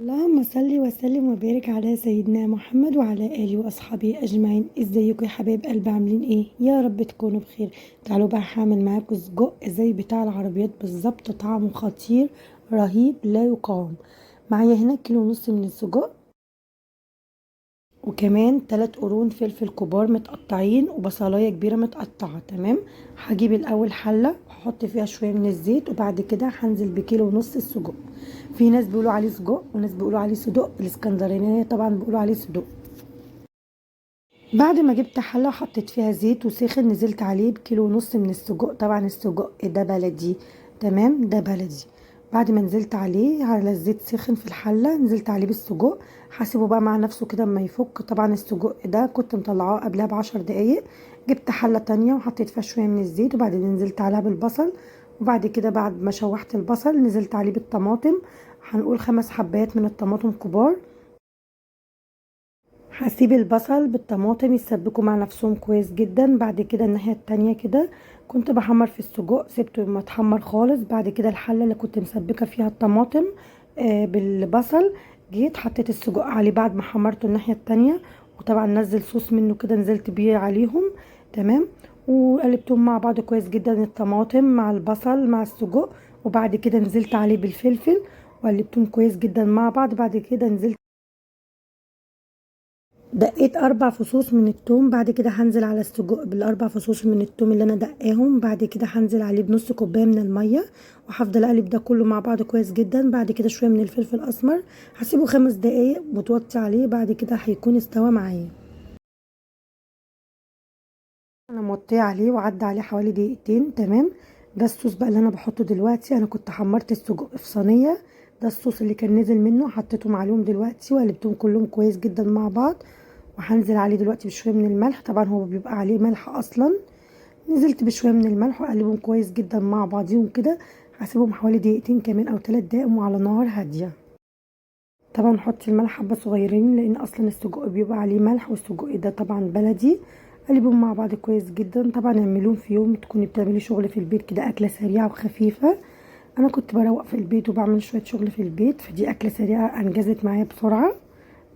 اللهم صل وسلم وبارك على سيدنا محمد وعلى آله وأصحابه أجمعين. ازيكم يا حبايب قلبي، عاملين ايه؟ يا رب تكونوا بخير. تعالوا بقى هعمل معاكم سجق زي بتاع العربيات بالظبط، طعمه خطير رهيب لا يقاوم. معايا هنا كيلو ونص من السجق، وكمان 3 قرون فلفل كبار متقطعين، وبصلايه كبيره متقطعه. تمام. هجيب الاول حله وهحط فيها شويه من الزيت، وبعد كده هنزل بكيلو ونص السجق. في ناس بيقولوا عليه سجق وناس بيقولوا عليه صدق، الاسكندرانيه طبعا بيقولوا عليه صدق. بعد ما جبت حله وحطيت فيها زيت وسخن، نزلت عليه بكيلو ونص من السجق. طبعا السجق ده بلدي، تمام، ده بلدي. بعد ما نزلت عليه على الزيت سخن في الحله، نزلت عليه بالسجق. هسيبه بقى مع نفسه كده اما يفك. طبعا السجق ده كنت مطلعاه قبلها ب10 دقايق. جبت حله تانية وحطيت فيها شويه من الزيت، وبعدين نزلت عليها بالبصل. وبعد كده بعد ما شوحت البصل نزلت عليه بالطماطم. هنقول 5 حبات من الطماطم كبار. هسيب البصل بالطماطم يتسبكوا مع نفسهم كويس جدا. بعد كده الناحية التانية كده كنت بحمر في السجق، سبته لما اتحمر خالص. بعد كده الحلة اللي كنت مسبكة فيها الطماطم بالبصل، جيت حطيت السجق عليه بعد ما حمرته الناحية التانية. وطبعا نزل صوص منه كده، نزلت بيه عليهم. تمام. وقلبتهم مع بعض كويس جدا، الطماطم مع البصل مع السجق. وبعد كده نزلت عليه بالفلفل وقلبتهم كويس جدا مع بعض. بعد كده نزلت دقيت 4 فصوص من التوم. بعد كده هنزل على السجق بال4 فصوص من التوم اللي انا دقاهم. بعد كده هنزل عليه بنص كوبايه من الميه، وهفضل اقلب ده كله مع بعض كويس جدا. بعد كده شويه من الفلفل الاسمر، هسيبه 5 دقايق وتوطي عليه. بعد كده هيكون استوى معايا. انا موطيه عليه وعدى عليه حوالي دقيقتين. تمام. ده الصوص بقى اللي انا بحطه دلوقتي. انا كنت حمرت السجق في صينيه، ده الصوص اللي كان نزل منه، حطيتهم عليهم دلوقتي وقلبتهم كلهم كويس جدا مع بعض. وهنزل عليه دلوقتي بشويه من الملح، طبعا هو بيبقى عليه ملح اصلا. نزلت بشويه من الملح واقلبهم كويس جدا مع بعضيهم كده. هسيبهم حوالي دقيقتين كمان او 3 دقايق وعلى نار هاديه. طبعا حطي الملح حبه صغيرين لان اصلا السجق بيبقى عليه ملح، والسجق ده طبعا بلدي. قلبهم مع بعض كويس جدا. طبعا اعملوهم في يوم تكوني بتعملي شغل في البيت كده، اكله سريعه وخفيفه. انا كنت بروق في البيت وبعمل شويه شغل في البيت، فدي اكله سريعه انجزت معايا بسرعه.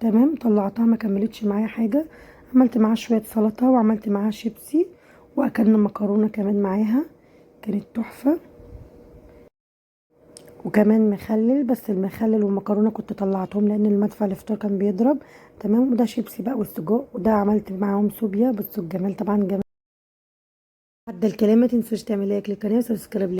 تمام. طلعتها ما كملتش معايا حاجه. عملت معاها شويه سلطه وعملت معاها شيبسي، واكلنا مكرونه كمان معاها، كانت تحفه. وكمان مخلل، بس المخلل والمكرونه كنت طلعتهم لان المدفع الافطار كان بيضرب. تمام. وده شيبسي بقى والسجق، وده عملت معاهم صوبيا. بصوا الجمال، طبعا جمال. عدى الكلام، ما تنسوش تعملوا لايك للقناه وسبسكرايب.